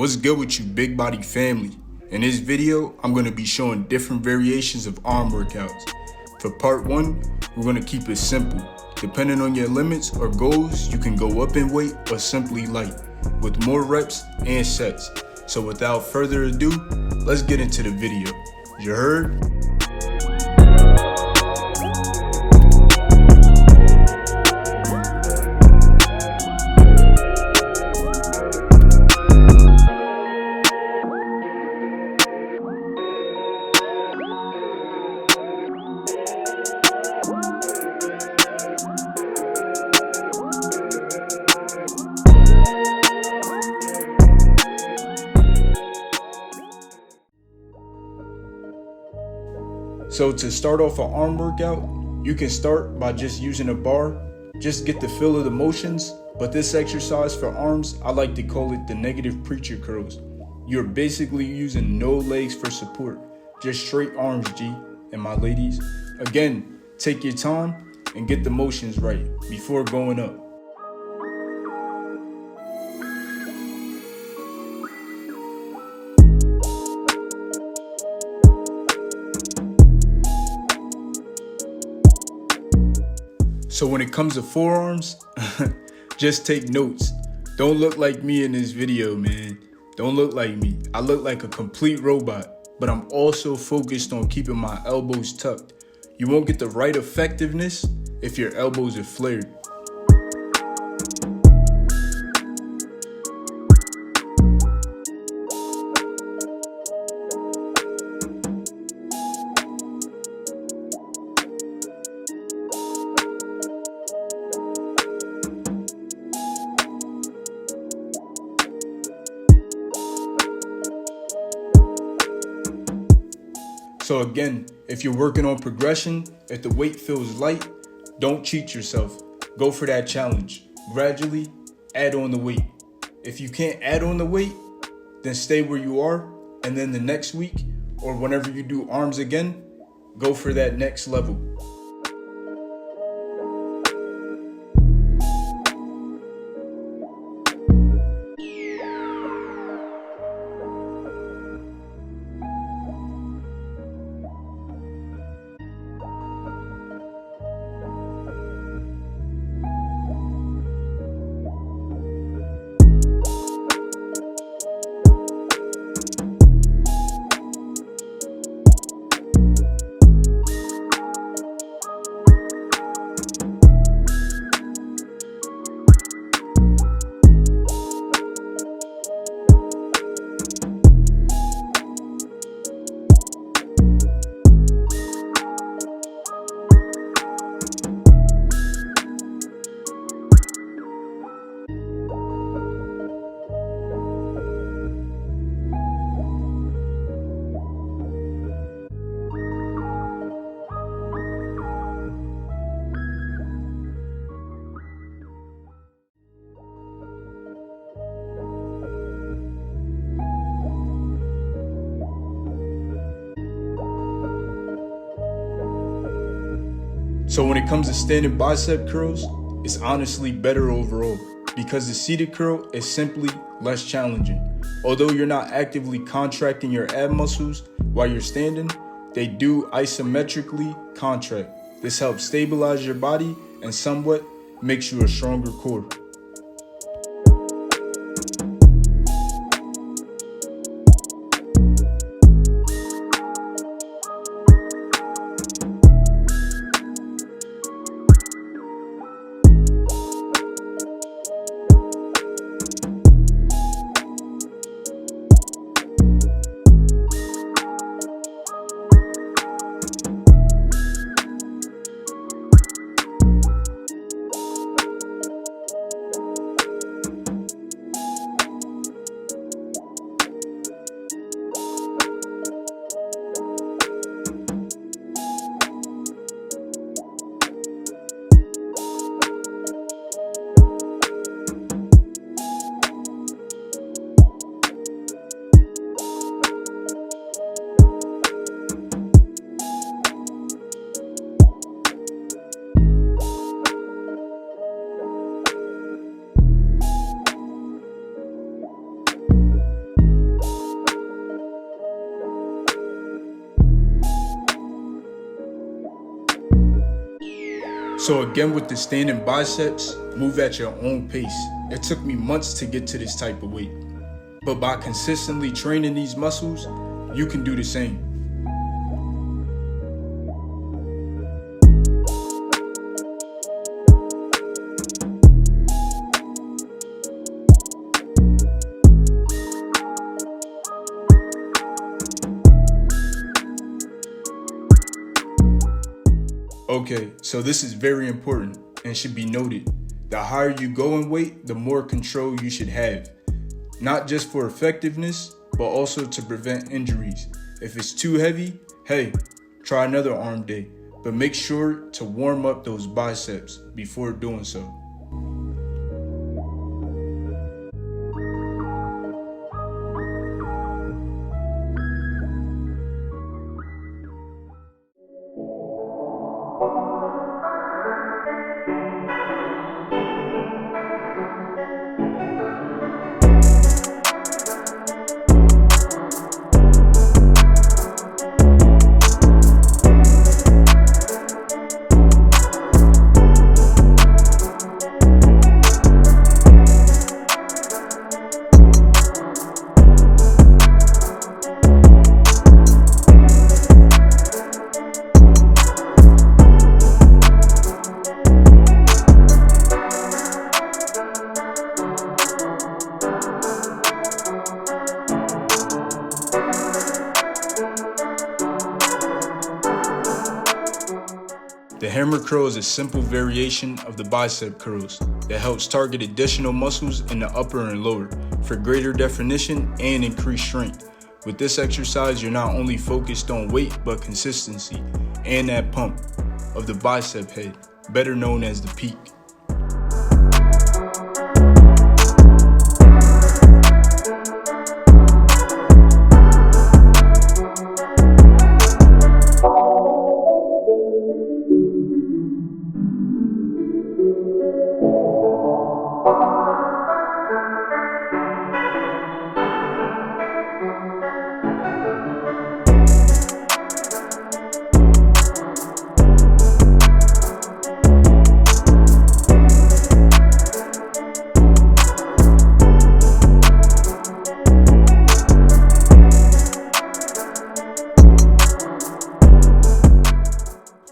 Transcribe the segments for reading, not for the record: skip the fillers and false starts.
What's good with you big body family? In this video, I'm going to be showing different variations of arm workouts. For part 1, we're going to keep it simple. Depending on your limits or goals, you can go up in weight or simply light, with more reps and sets. So without further ado, let's get into the video. You heard? So to start off an arm workout, you can start by just using a bar. Just get the feel of the motions, but this exercise for arms, I like to call it the negative preacher curls. You're basically using no legs for support, just straight arms, G. And my ladies, again, take your time and get the motions right before going up. So when it comes to forearms, just take notes. Don't look like me in this video, man. Don't look like me. I look like a complete robot, but I'm also focused on keeping my elbows tucked. You won't get the right effectiveness if your elbows are flared. So again, if you're working on progression, if the weight feels light, don't cheat yourself. Go for that challenge. Gradually add on the weight. If you can't add on the weight, then stay where you are. And then the next week or whenever you do arms again, go for that next level. So when it comes to standing bicep curls, it's honestly better overall because the seated curl is simply less challenging. Although you're not actively contracting your ab muscles while you're standing, they do isometrically contract. This helps stabilize your body and somewhat makes you a stronger core. So again, with the standing biceps, move at your own pace. It took me months to get to this type of weight, but by consistently training these muscles, you can do the same. Okay, so this is very important and should be noted. The higher you go in weight, the more control you should have. Not just for effectiveness, but also to prevent injuries. If it's too heavy, hey, try another arm day, but make sure to warm up those biceps before doing so. The hammer curl is a simple variation of the bicep curls that helps target additional muscles in the upper and lower for greater definition and increased strength. With this exercise, you're not only focused on weight, but consistency and that pump of the bicep head, better known as the peak.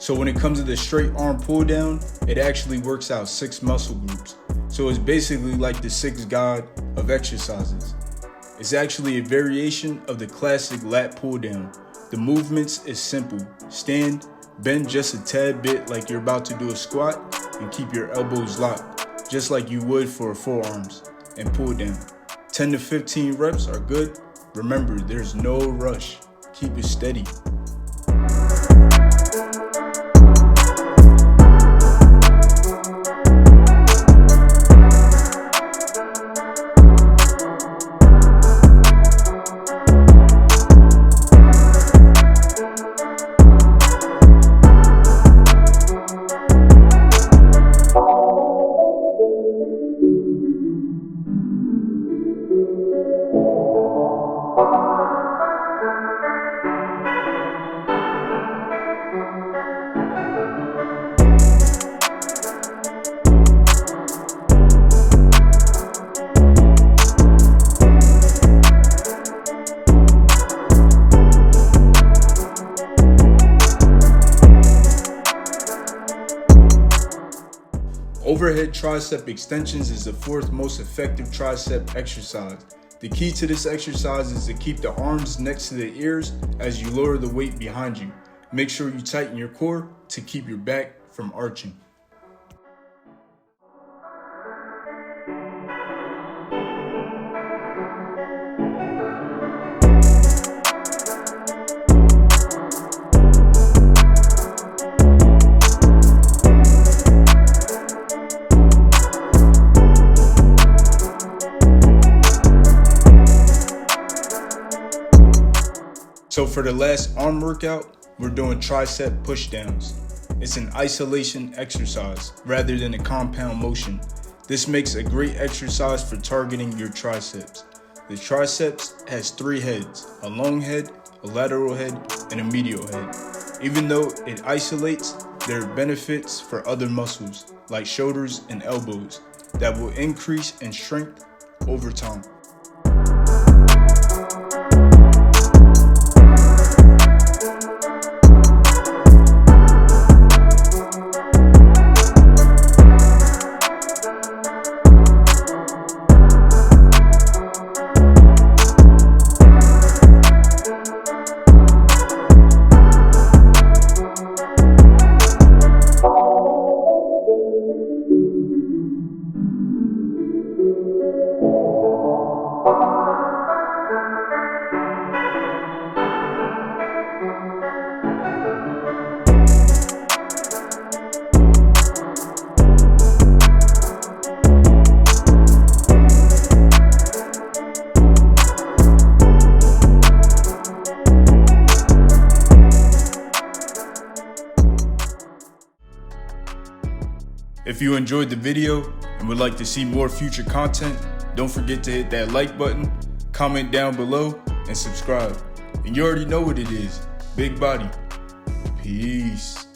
So when it comes to the straight arm pull down, it actually works out 6 muscle groups. So it's basically like the 6 God of exercises. It's actually a variation of the classic lat pull down. The movements is simple. Stand, bend just a tad bit like you're about to do a squat, and keep your elbows locked, just like you would for forearms, and pull down. 10 to 15 reps are good. Remember, there's no rush. Keep it steady. Overhead tricep extensions is the 4th most effective tricep exercise. The key to this exercise is to keep the arms next to the ears as you lower the weight behind you. Make sure you tighten your core to keep your back from arching. So for the last arm workout, we're doing tricep pushdowns. It's an isolation exercise rather than a compound motion. This makes a great exercise for targeting your triceps. The triceps has 3 heads, a long head, a lateral head, and a medial head. Even though it isolates, there are benefits for other muscles like shoulders and elbows that will increase in strength over time. If you enjoyed the video and would like to see more future content, don't forget to hit that like button, comment down below, and subscribe. And you already know what it is. Big body. Peace.